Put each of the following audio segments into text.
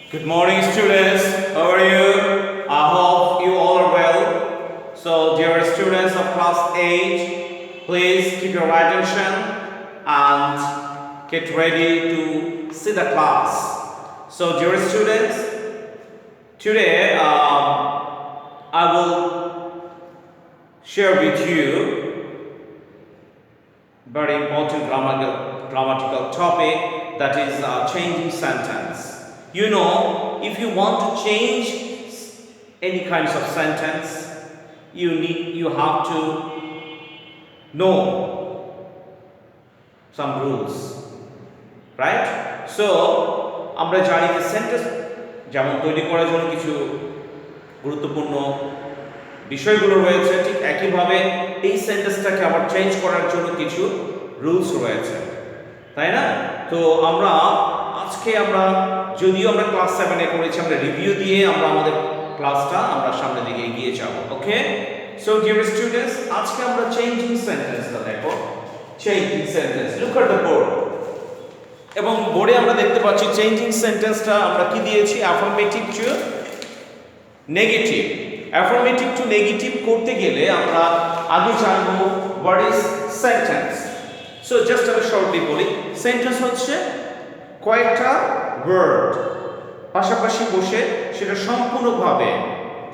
Good morning, students. How are you? I hope you all are well. So, dear students of class 8, please keep your attention and get ready to see the class. So, dear students, today I will share with you very important grammatical topic, that is changing sentence. You know, if you want to change any kinds of sentence, you have to know some rules, right? So আমরা জানি যে sentence যেমন তৈরি করার জন্য কিছু গুরুত্বপূর্ণ বিষয়গুলো রয়েছে, ঠিক একইভাবে এই সেন্টেন্সটাকে আবার চেঞ্জ করার জন্য কিছু রুলস রয়েছে, তাই না? তো আজকে যদিও আমরা ক্লাস 7 এ করেছি, আমরা রিভিউ দিয়ে আমাদের ক্লাসটা সামনের দিকে এগিয়ে যাব। ওকে, সো ডিয়ার স্টুডেন্টস, আজকে আমরা চেঞ্জিং সেন্টেন্সটা দেখো। Changing sentence, look at the board. এবং বোর্ডে আমরা দেখতে পাচ্ছি চেঞ্জিং সেন্টেন্সটা আমরা কি দিয়েছি? Affirmative two negative. Affirmative two negative করতে গেলে আমরা আগে জানবো what is sentence. So just আমি শর্টলি বলি, সেন্টেন্স হচ্ছে কয়েকটা ওয়ার্ড পাশাপাশি বসে সেটা সম্পূর্ণভাবে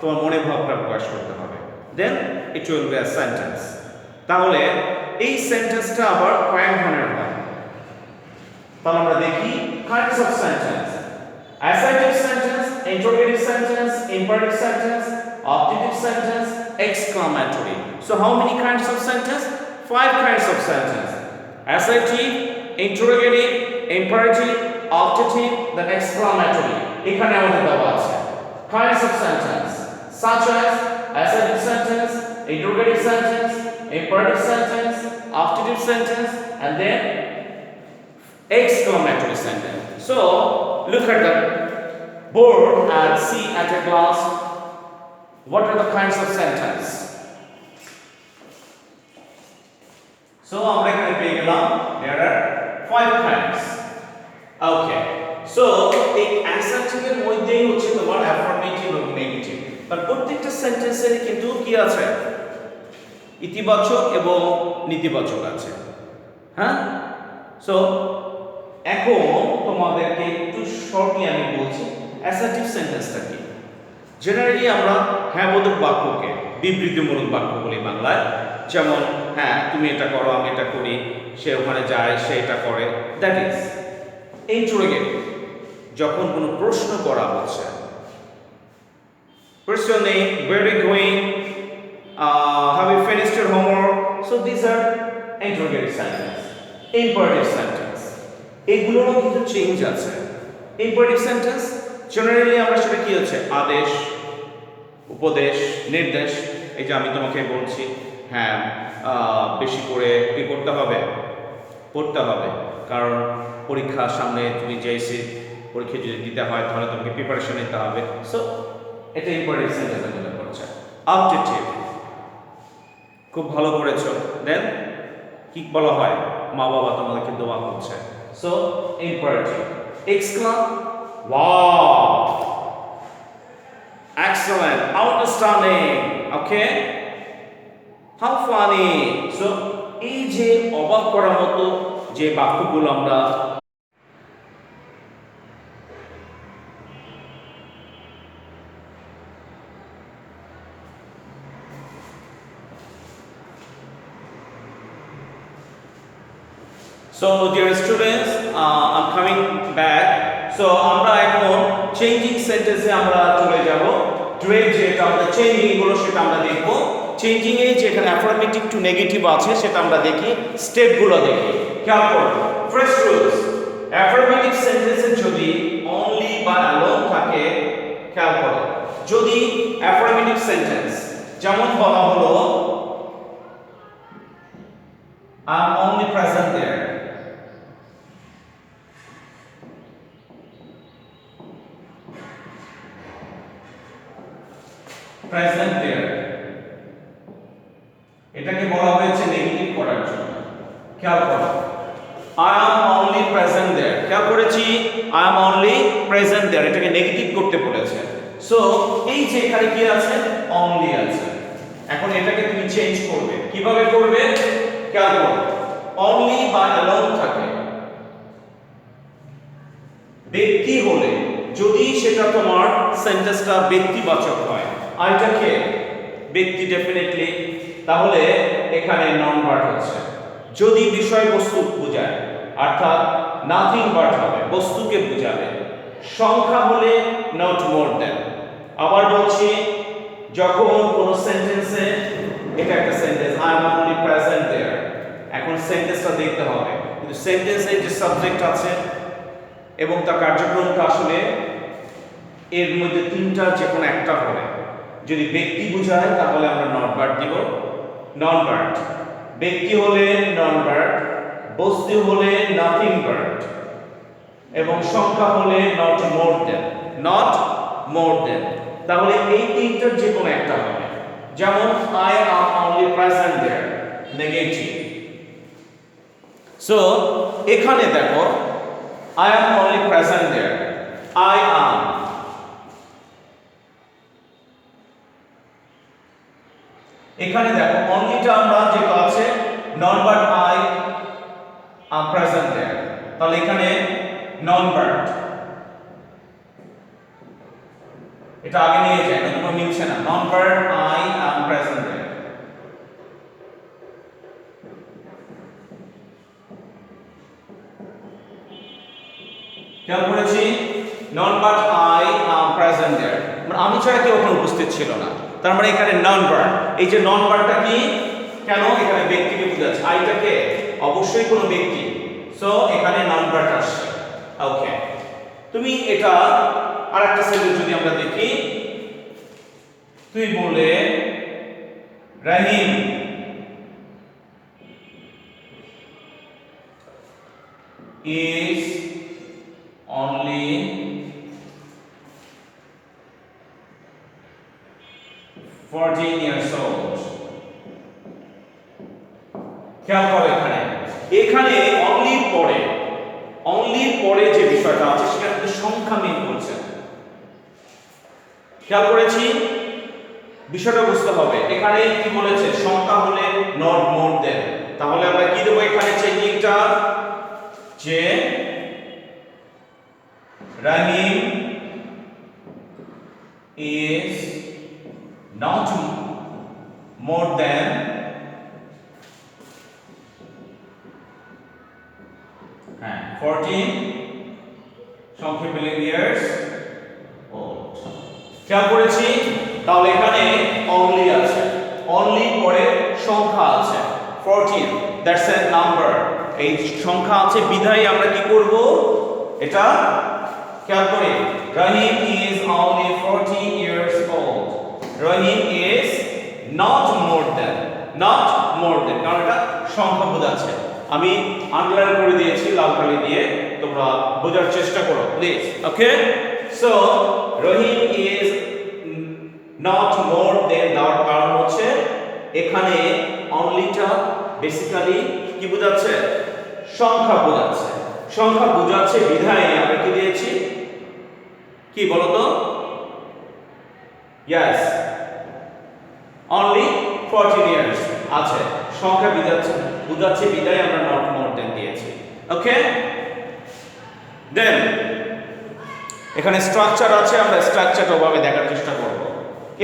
তোমার মনে ভাবটা প্রকাশ করতে হবে, then it will be a sentence. তাহলে এই সেন্টেন্সটা আবার কয়েক ধরনের হয়। তাহলে আমরা দেখি kinds of sentence: assertive sentence, interrogative sentence, imperative sentence, objective sentence, exclamatory. So how many kinds of sentence? 5 kinds of sentence: assertive, interrogative, imperative, objective, then exclamatory. এখানে আমাদের দেওয়া আছে kinds of sentence such as assertive sentence, interrogative sentence, imperative sentence, objective sentence, and then exclamatory sentence. So look at the board and see at a glance what are the kinds of sentence. So আমরা এখানে পেয়ে গেলাম there are 5 kinds. Okay, so এই assertive এর মধ্যেই হচ্ছে তোমার affirmative এবং নেগেটিভ। তার প্রত্যেকটা সেন্টেন্সের কিন্তু কি আছে? ইতিবাচক এবং নেতিবাচক আছে। হ্যাঁ, সো এখন তোমাদেরকে একটু শর্টলি আমি বলছি অ্যাসার্টিভ সেন্টেন্সটা কি। জেনারেলি আমরা হ্যাঁ বোধক বাক্যকে বিবৃতিমূলক বাক্য বলি বাংলায়। যেমন হ্যাঁ তুমি এটা করো, আমি এটা করি, সে ওখানে যায়, সে এটা করে, দ্যাট ইজ ইন্টারোগেটিভ। যখন কোনো প্রশ্ন করা হচ্ছে, questioning, where are you going, have you finished your homework? So these are interrogative sentence. Imperative sentence, এগুলোরও কিন্তু চেঞ্জ আছে। ইম্পারেটিভ সেন্টেন্স জেনারেলি আমরা সেটা কি হচ্ছে আদেশ, উপদেশ, নির্দেশ। এই যে আমি তোমাকে বলছি হ্যাঁ বেশি করে কি করতে হবে, পড়তে হবে, কারণ পরীক্ষার সামনে তুমি যেসি পরীক্ষা যদি দিতে হয় তাহলে তোমাকে প্রিপারেশন নিতে হবে। সো এটা ইম্পারেটিভ সেন্টেন্সের মধ্যে পড়ছে। অবজেক্টিভ, খুব ভালো করেছো, দেন কি বলা হয়? মা বাবা তোমাদেরকে দোয়া করছে। So imperative. Exclam, wow, excellent, outstanding, okay, how funny. So এই যে অবাক করার মতো যে বাক্যগুলো আমরা So dear students, I'm coming back. So আমরা এখন চেঞ্জিং সেন্টেন্সে আমরা চলে যাব। ডিরেক্ট যেটা আমরা চেঞ্জিং গুলো সেটা আমরা দেখব। চেঞ্জিং এ যেখানে অ্যাফার্মেটিভ টু নেগেটিভ আছে সেটা আমরা দেখি, স্টেপগুলো দেখি। খেয়াল করো ফার্স্ট রুলস, অ্যাফার্মেটিভ সেন্টেন্সে যদি অনলি বা অ্যালোন থাকে, খেয়াল করো যদি অ্যাফার্মেটিভ সেন্টেন্স যেমন বলা হলো I'm only present there, present there, এটাকে বলা হয়েছে নেগেটিভ করার জন্য। খেয়াল করো I am only প্রেজেন্ট দেয়ার। খেয়াল করেছি আই এম অনলি প্রেজেন্ট দেয়ার, এটাকে নেগেটিভ করতে বলেছে। সো এই যে এখানে কি আছে, অনলি আছে। এখন এটাকে তুমি চেঞ্জ করবে, কিভাবে করবে খেয়াল করো। অনলি বা অ্যালোন থাকে ব্যক্তি হলে, যদি সেটা তোমার সেন্টেন্সটা ব্যক্তিবাচক হয়, আইটাকে ব্যক্তি ডেফিনেটলি, তাহলে এখানে নন ভার্ব হচ্ছে। যদি বিষয়বস্তু বোঝায় অর্থাৎ নাথিং ভার্ব হবে, বস্তুকে বোঝাবে। সংখ্যা হলে নট মোর দ্যান। আবার বলছি, যখন কোন সেন্টেন্সে, এটা একটা sentence I am only present there, এখন সেন্টেন্সটা দেখতে হবে, কিন্তু সেন্টেন্সে যে সাবজেক্ট আছে এবং তার কার্যক্রমটা আসলে এর মধ্যে তিনটা যে কোনো একটা হবে। যদি ব্যক্তি বোঝায় তাহলে আমরা নট ভার্ব দিব, নন ভার্ব। ব্যক্তি হলে নন ভার্ব, বস্তু হলে নাথিং ভার্ব, এবং সংখ্যা হলে not more then, not more দেন। তাহলে এই তিনটার যে কোনো একটা হবে। যেমন I am only present there, negative. So এখানে দেখো I am only present there. I am. এখানে দেখো অনলিটা আমরা যেটা আছে নন verb I am present there, তাহলে এখানে নন ভার্ব, এটা আগে নিয়ে যায় না, তোমার মিলছে না। Non verb I am present there। খেয়াল করেছি non verb I am present there, মানে আমি ছাড়া কেউ ওখানে উপস্থিত ছিল না, তার মানে এখানে নন ভার্ব। এই যে নন ভার্বটা কি, কেন এখানে ব্যক্তিকে বোঝাচ্ছে, আইটাকে অবশ্যই কোনো ব্যক্তি, সো এখানে নন ভার্ব আসছে। ওকে, তুমি এটা আরেকটা সেন্টেন্স যদি আমরা দেখি, তুই বললে রহিম is only 14 years old। খেয়াল করো এখানে, এখানে অনলির পরে যে বিষয়টা আছে সেটা কিন্তু সংখ্যা মিন করছে। খেয়াল করেছি, বিষয়টা বুঝতে হবে। এখানে কি বলেছে, সংখ্যা হলে নট মোর দেন, তাহলে আমরা কি দেবো এখানে চেঞ্জিংটা, যে Rahim is not more than 14 সংক্ষেপে years old। খেয়াল করেছি, তাহলে এখানে only আছে, only পরে সংখ্যা আছে 14, that's a number। এই সংখ্যা আছে বিধায় আমরা কি করব, এটা খেয়াল করি, Rahim is only 14 years old। Rahim is not more than, কারণ এটা সংখ্যা বোঝাচ্ছে। আমি আন্ডারলাইন করে দিয়েছি লাল কালি দিয়ে, তোমরা বোঝার চেষ্টা করো please. Okay, so Rahim is not more than দেওয়ার কারণ হচ্ছে এখানে অনলিটা বেসিক্যালি কি বোঝাচ্ছে, সংখ্যা বোঝাচ্ছে বিধায় আমরা কি দিয়েছি, কি বলো তো, ইয়েস অনলি 14 ইয়ার্স আছে, সংখ্যা বোঝাচ্ছে বিধায় আমরা নট মোর দেন দিয়েছি। ওকে, দেন এখানে স্ট্রাকচার আছে, আমরা স্ট্রাকচারটা ওভাবে দেখার চেষ্টা করব।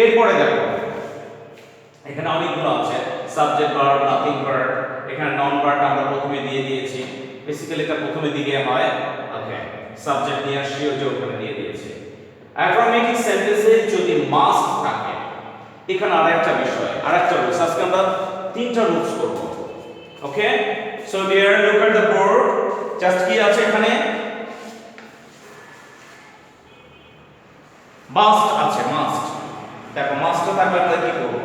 এরপরে দেখো এখানে অনেকগুলো আছে, সাবজেক্ট ভার্ব, নাথিং ভার্ব, এখানে নন ভার্ব আমরা প্রথমে দিয়ে দিয়েছি, বেসিক্যালি এটা প্রথমে দিকে হয়। ওকে, সাবজেক্ট নিয়ে আসিও যে ওখানে দিয়ে দিয়েছি। অ্যাফার্মেটিভ সেন্টেন্সে যদি মাস্ট থাকে, এখানে আরেকটা বিষয়, আরেকটা রুলস, আজকে আমরা তিনটা রুলস করব। Okay, so dear look at the board, just কি আছে এখানে, মাস্ট আছে, মাস্ট। দেখো মাস্টটা থাকলে আমরা কি করব,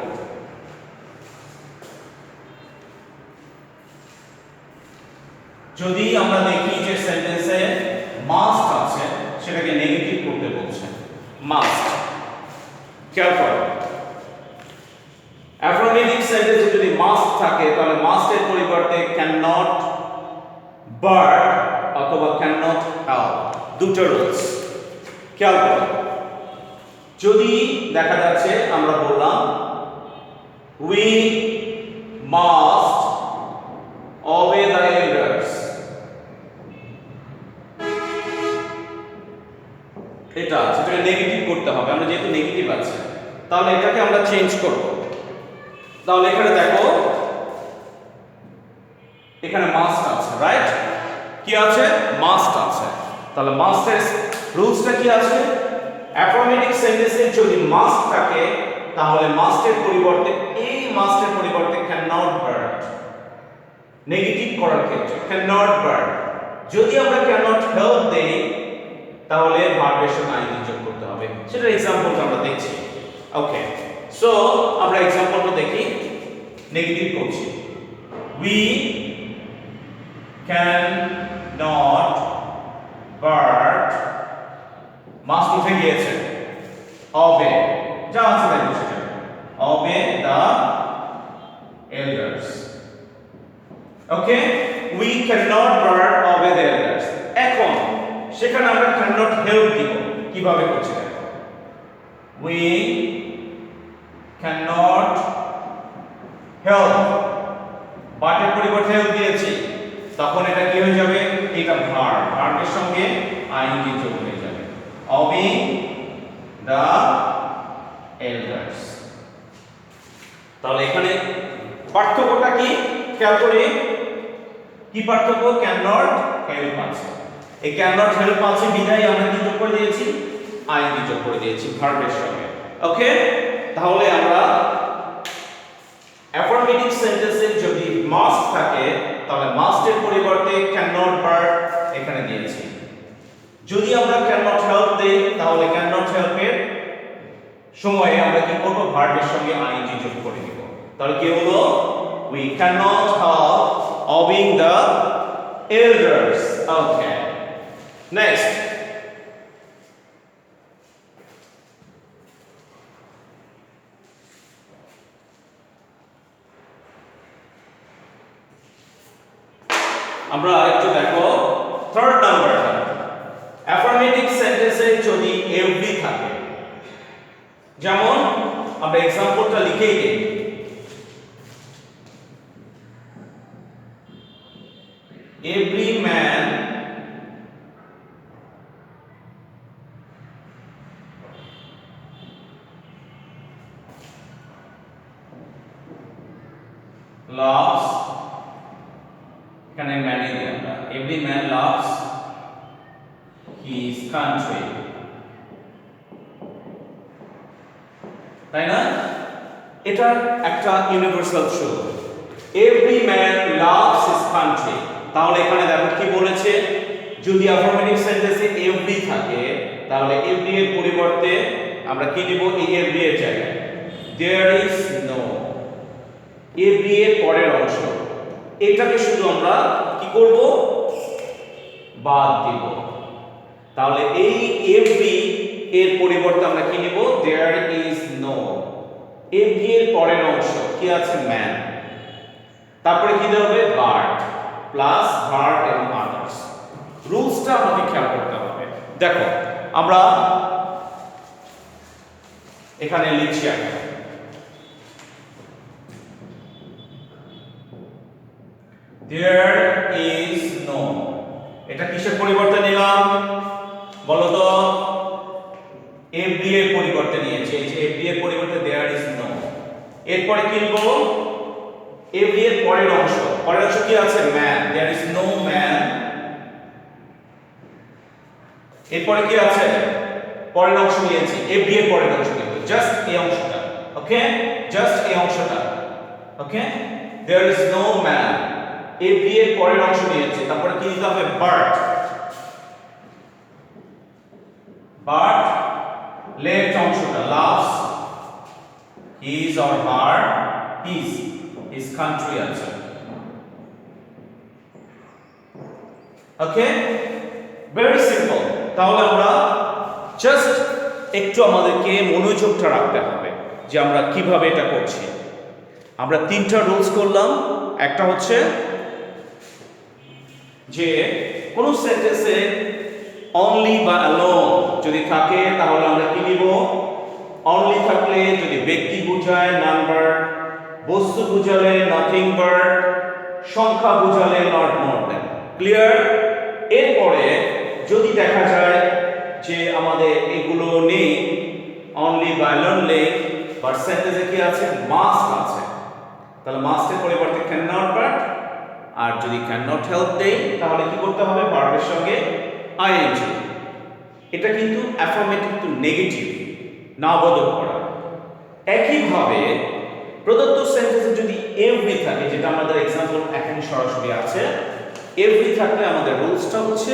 যদি আমরা দেখি যে সেন্টেন্সে মাস্ট আছে সেটাকে নেগেটিভ করতে বলছে, মাস্ট। খেয়াল করো, অ্যাফার্মেটিভ সেন্টেন্সে যদি মাস্ট থাকে তাহলে মাস্টের পরিবর্তে ক্যান নট, বাট অথবা ক্যান নট হেল্প, দুটো রুলস খেয়াল করো। যদি দেখা যাচ্ছে আমরা বললাম we must obey the elders, এটা সেটাকে নেগেটিভ করতে হবে, আমরা যেহেতু নেগেটিভ আছে তাহলে এটাকে আমরা চেঞ্জ করব। তাহলে এখানে দেখো এখানে মাস্ট আছে, রাইট? কি আছে? মাস্ট আছে। তাহলে মাস্টের রুলসটা কি আছে? অ্যাফার্মেটিভ সেন্টেন্সে যদি মাস্ট থাকে তাহলে মাস্টের পরিবর্তে এই মাস্টের পরিবর্তে ক্যান নট বার্ট, নেগেটিভ করার ক্ষেত্রে ক্যান নট বার্ট। যদি আমরা ক্যান নট হেল্প দেই তাহলে ভার্বের সঙ্গে আইএনজি যোগ করতে হবে। সেটার এক্সাম্পলটা আমরা দেখছি। ওকে, সো আমরা এক্সাম্পলটা দেখি। নেগেটিভ করছি, we can not bird, must উঠে গিয়েছে, অবে যা আছে তাই বসে যাবে, অবে the elders. Okay, we can not bird অবে the elders. এখন সেখানে আমরা ক্যান নট হেল্প দিব, কিভাবে করছি দেখো, উই ক্যান নট হেল্প, বাটের পরিবর্তে হেল্প দিয়েছি, তখন এটা কি হয়ে যাবে? এটা ভার্ব, ভার্বের সঙ্গে আইএনজি যোগ হয়ে যাবে, obeying the elders। তাহলে এখানে পার্থক্যটা কি খেয়াল করি, কি পার্থক্য? ক্যান নট হেল্প আছে, এই ক্যান নট হেল্প আছে বিধায় আমরা কি যোগ করে দিয়েছি? আইএনজি যোগ করে দিয়েছি ভার্বের সঙ্গে। ওকে, তাহলে আমরা অ্যাফার্মেটিভ সেন্টেন্সে যদি মাস্ট থাকে তাহলে মাস্টের পরিবর্তে ক্যান নট বার্ট এখানে দিয়েছি। যদি আমরা ক্যান নট হেল্প দেই তাহলে ক্যান নট হেল্পের সময়ে আমরা কি করব? ভার্বের সঙ্গে আইএনজি যোগ করে দেব। তাহলে কি হলো? We can not help obeying the elders। Okay, next আমরা একটু দেখো থার্ড নাম্বারটা। অ্যাফার্মেটিভ সেন্টেন্সে যদি এভরি থাকে, যেমন আমরা এক্সাম্পলটা লিখেই দিই, এভরি ম্যান loves, এখানে ম্যানে দিই আমরা, every man loves his country, তাই না? এটা একটা universal truth, every man loves his country. তাহলে এখানে দেখো কি বলেছে, যদি অ্যাফার্মেটিভ সেন্টেন্সে এভরি থাকে তাহলে এভরি এর পরিবর্তে আমরা কি দিব? এই এভরি এর জায়গায় দেয়ার ইজ নো, এভরি এর পরের অংশ, এটাকে শুধু আমরা কি করব? বাদ দিব। তাহলে এই এভরি এর পরিবর্তে আমরা কি নিব? দেয়ার ইজ নো, এভরি এর পরের অংশ কি আছে? ম্যান, তারপরে কি হবে? বার্ড প্লাস ভার্ব এবং আদার্স। রুলসটা আমাকে খেয়াল করতে হবে। দেখো আমরা এখানে লিখছি আগে, there is no, এটা কিসের পরিবর্তে নিলাম বলো তো? এভরি এর পরিবর্তে নিয়েছি, এই যে এভরি এর পরিবর্তে there is no। এরপরে কি লিখব? এভরি এর পরের অংশ কি আছে? Man, there is no man। এরপরে কি আছে? পরের অংশ নিয়েছি, এভরি এর পরের অংশ নিব, জাস্ট এই অংশটা। ওকে, জাস্ট এই অংশটা। ওকে, there is no man, every এর পরের অংশ নিয়েছি, তারপরে কি দিতে হবে? বার্ড, বার্ড লেফট অংশটা loves his or her, his country আছে। ওকে, ভেরি সিম্পল। তাহলে আমরা জাস্ট একটু আমাদেরকে মনোযোগটা রাখতে হবে যে আমরা কিভাবে এটা করছি। আমরা তিনটা রুলস করলাম। একটা হচ্ছে যে কোন সেন্টেন্সে অনলি বা অ্যালোন যদি থাকে তাহলে আমরা কি নিব? অনলি থাকলে যদি ব্যক্তি বোঝায় নন ভার্ব, বস্তু বোঝালে নাথিং ভার্ব, সংখ্যা বোঝালে নট মোর দ্যান। ক্লিয়ার? এরপরে যদি দেখা যায় যে আমাদের এগুলো নেই, অনলি বা অ্যালোন নেই, বাট সেন্টেন্সে কি আছে? মাস্ট আছে, তাহলে মাস্টের পরিবর্তে ক্যান নট ভার্ব, আর যদি ক্যান নট হেল্প দেই তাহলে কি করতে হবে? ভার্বের সঙ্গে আইএনজি। এটা কিন্তু অ্যাফার্মেটিভ টু নেগেটিভ, না বদল করা। একইভাবে প্রদত্ত সেন্টেন্সে যদি এভরি থাকে, যেটা আমাদের এক্সাম্পল এখন সরাসরি আছে, এভরি থাকলে আমাদের রুলসটা হচ্ছে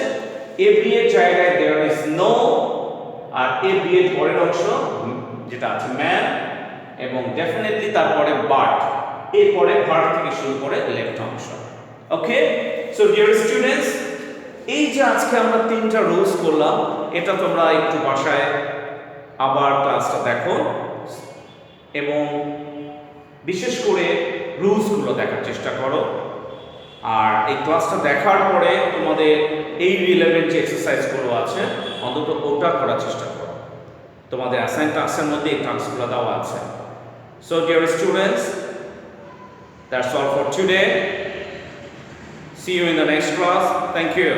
এভরি এর জায়গায় দেয়ার ইজ নো, আর এভরি এর পরের অংশ যেটা আছে ম্যান, এবং ডেফিনেটলি তারপরে বাট, এরপরে ভার্ব থেকে শুরু করে লেফট অংশ। ওকে, সো ডিয়ার স্টুডেন্টস, এই যে আজকে আমরা তিনটা রুলস করলাম, এটা তোমরা একটু বাসায় আবার ক্লাসটা দেখো এবং বিশেষ করে রুলসগুলো দেখার চেষ্টা করো। আর এই ক্লাসটা দেখার পরে তোমাদের এই রিলেভেন্ট যে এক্সারসাইজগুলো আছে অন্তত ওটা করার চেষ্টা করো। তোমাদের অ্যাসাইন টাস্কের মধ্যে এই টাস্কগুলো দেওয়া আছে। So dear students, that's all for today. See you in the next class. Thank you.